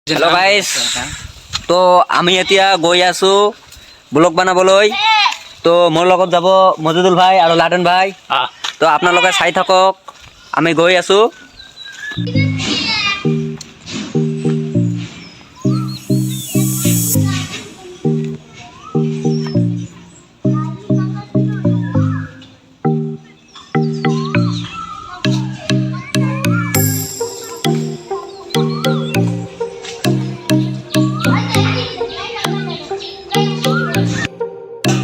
hello guys तो আমি এতিয়া গৈ আছো ব্লগ বানাবলৈ তো মোৰ লগত যাব মজিদুল ভাই আৰু লাডন ভাই তো আপোনালোকে চাই থাকক আমি গৈ আছো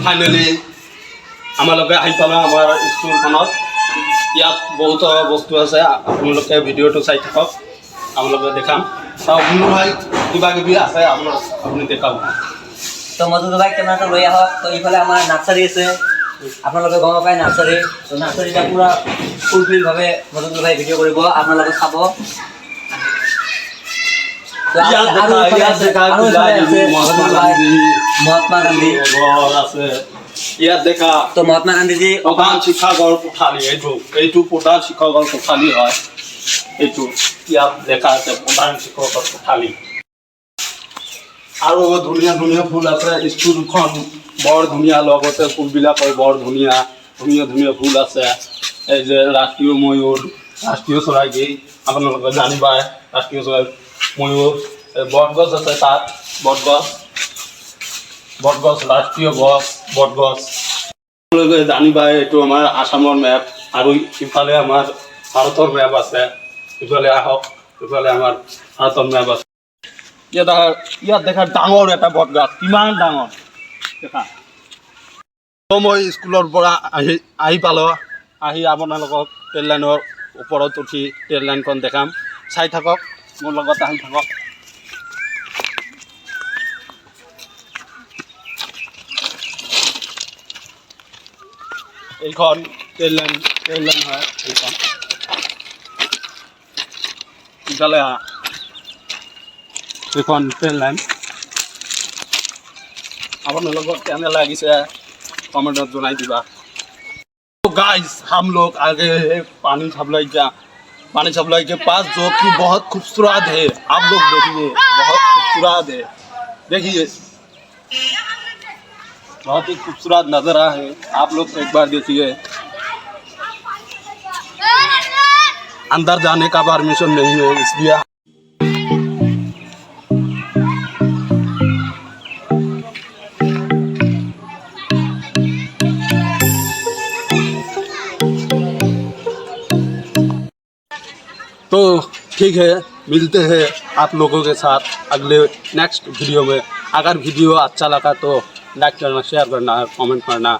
ফাইনেলি আমালোকে আহি পালোঁ আমাৰ স্কুলখনত ইয়াত বহুত বস্তু আছে আপোনালোকে ভিডিঅ'টো চাই থাকক আপোনালোকে দেখাম চাওক বুলু ভাই কিবা কিবি আছে আপুনি দেখাব তো মজিদুল ভাই কেমেৰাটো লৈ আহক তো ইফালে আমাৰ নাৰ্চাৰী আছে আপোনালোকে গম পায় নাৰ্চাৰী তো নাৰ্চাৰীটা পুৰা ফুলফিলভাৱে মজিদুল ভাই ভিডিঅ' কৰিব আপোনালোকে চাব মহাত্মা গান্ধী আছে ইয়াত দেখা তো মহাত্মা গান্ধীজী প্ৰধান শিক্ষকৰ কোঠালি এইটো প্ৰধান শিক্ষকৰ কোঠালি হয় এইটো ইয়াত দেখা আছে প্ৰধান শিক্ষকৰ কোঠালি আৰু ধুনীয়া ধুনীয়া ফুল আছে স্কুলখন বৰ ধুনীয়া লগতে ফুলবিলাকৰ বৰ ধুনীয়া ধুনীয়া ধুনীয়া ফুল আছে এই যে ৰাষ্ট্ৰীয় ময়ূৰ ৰাষ্ট্ৰীয় চৰাই আপোনালোকে জানিবাই ৰাষ্ট্ৰীয় চৰাই ময়ূৰ বটগছ আছে তাত বটগছ ৰাষ্ট্ৰীয় গছ বটগছ আপোনালোকে জানিবাই এইটো আমাৰ আসামৰ মেপ আৰু ইফালে আমাৰ ভাৰতৰ মেপ আছে ইফালে আহক ইফালে আমাৰ ভাৰতৰ মেপ আছে ইয়াত দেখা ডাঙৰ এটা বটগছ কিমান ডাঙৰ দেখা মই স্কুলৰ পৰা আহি পালোঁ আহি আপোনালোকক ট্ৰেইন লাইনৰ ওপৰত উঠি ট্ৰেইন লাইনখন দেখাম চাই থাকক মোৰ লগত আহি থাকক এইখন ট্ৰেইন লাইন হয় এইখন ইফালে এইখন ট্ৰেইন লাইন আপোনালোকক কেনে লাগিছে कमेंट जनाई दिबा तो गाइस हम लोग आगे पानी सप्लाई के पास जो कि बहुत खूबसूरत है आप लोग देखिए बहुत खूबसूरत है देखिए बहुत ही खूबसूरत नज़ारा है आप लोग एक बार देखिए अंदर जाने का परमिशन नहीं है इसलिए तो ठीक है मिलते हैं आप लोगों के साथ अगले नेक्स्ट वीडियो में अगर वीडियो अच्छा लगा तो लाइक करना शेयर करना कमेंट करना